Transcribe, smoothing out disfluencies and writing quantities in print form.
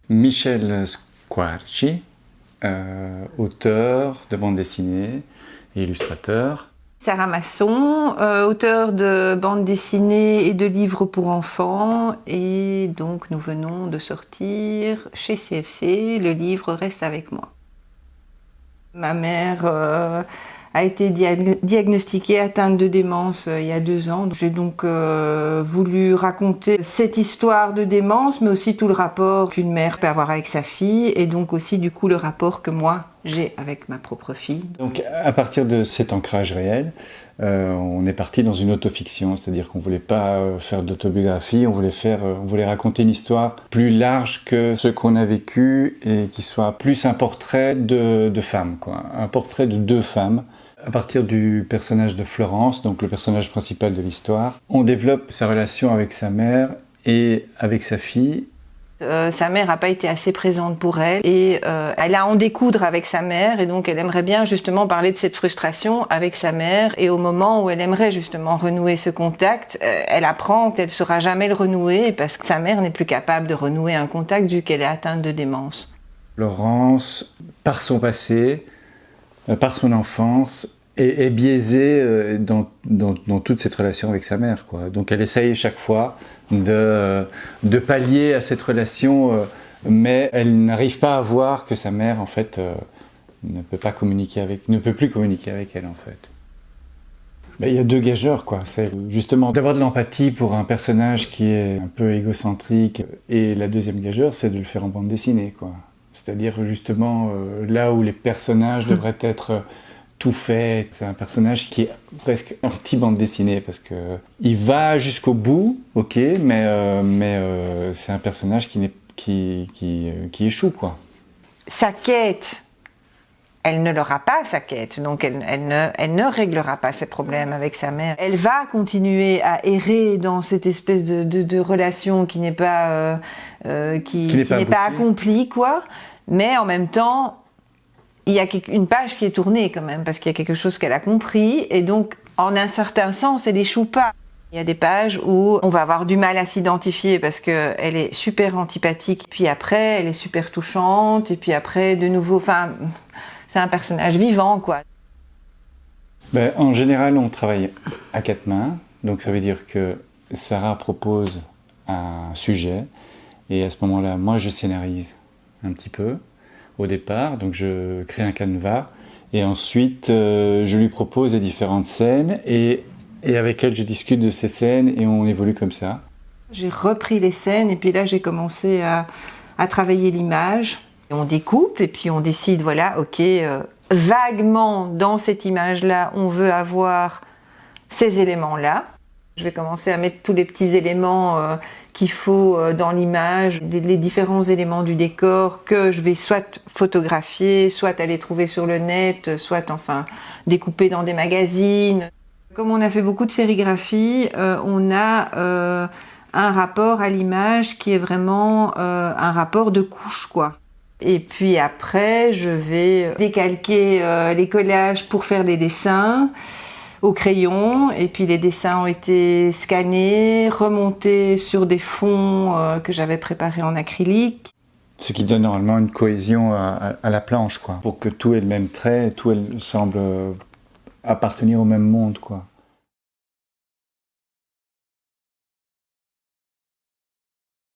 Michel Squarci, auteur de bande dessinée et illustrateur. Sarah Masson, auteure de bandes dessinées et de livres pour enfants, et donc nous venons de sortir chez CFC le livre Reste avec moi. Ma mère a été diagnostiquée atteinte de démence il y a 2 ans. J'ai donc voulu raconter cette histoire de démence, mais aussi tout le rapport qu'une mère peut avoir avec sa fille, et donc aussi du coup le rapport que moi j'ai avec ma propre fille. Donc à partir de cet ancrage réel, on est parti dans une autofiction, c'est-à-dire qu'on ne voulait pas faire d'autobiographie, on voulait raconter une histoire plus large que ce qu'on a vécu et qui soit plus un portrait de femmes, quoi. Un portrait de 2 femmes. À partir du personnage de Florence, donc le personnage principal de l'histoire, on développe sa relation avec sa mère et avec sa fille. Sa mère n'a pas été assez présente pour elle et elle a à en découdre avec sa mère, et donc elle aimerait bien justement parler de cette frustration avec sa mère, et au moment où elle aimerait justement renouer ce contact, elle apprend qu'elle ne saura jamais le renouer parce que sa mère n'est plus capable de renouer un contact vu qu'elle est atteinte de démence. Laurence, par son passé, par son enfance, est biaisée dans toute cette relation avec sa mère, quoi. Donc elle essaye chaque fois de pallier à cette relation, mais elle n'arrive pas à voir que sa mère, en fait, ne peut plus communiquer avec elle, en fait. Ben, il y a 2 gageurs, quoi. C'est justement d'avoir de l'empathie pour un personnage qui est un peu égocentrique, et la deuxième gageure, c'est de le faire en bande dessinée, quoi. C'est-à-dire justement là où les personnages devraient être tout faits, c'est un personnage qui est presque anti-bande dessinée parce que il va jusqu'au bout, ok, mais c'est un personnage qui échoue, quoi. Sa quête, elle ne l'aura pas, sa quête, donc elle ne réglera pas ses problèmes avec sa mère. Elle va continuer à errer dans cette espèce de relation qui n'est pas, qui n'est pas accomplie, quoi. Mais en même temps, il y a une page qui est tournée quand même, parce qu'il y a quelque chose qu'elle a compris, et donc en un certain sens, elle n'échoue pas. Il y a des pages où on va avoir du mal à s'identifier parce qu'elle est super antipathique, puis après elle est super touchante, et puis après de nouveau, enfin, c'est un personnage vivant, quoi. Ben, en général, on travaille à 4 mains, donc ça veut dire que Sarah propose un sujet, et à ce moment-là, moi je scénarise un petit peu au départ, donc je crée un canevas, et ensuite je lui propose les différentes scènes, et avec elle je discute de ces scènes, et on évolue comme ça. J'ai repris les scènes, et puis là j'ai commencé à travailler l'image. On découpe, et puis on décide, voilà, ok, vaguement dans cette image-là, on veut avoir ces éléments-là. Je vais commencer à mettre tous les petits éléments qu'il faut dans l'image, les différents éléments du décor que je vais soit photographier, soit aller trouver sur le net, soit enfin découper dans des magazines. Comme on a fait beaucoup de sérigraphie, on a un rapport à l'image qui est vraiment un rapport de couche, quoi. Et puis après, je vais décalquer les collages pour faire les dessins au crayon, et puis les dessins ont été scannés, remontés sur des fonds que j'avais préparés en acrylique. Ce qui donne normalement une cohésion à la planche, quoi, pour que tout ait le même trait, tout semble appartenir au même monde, quoi.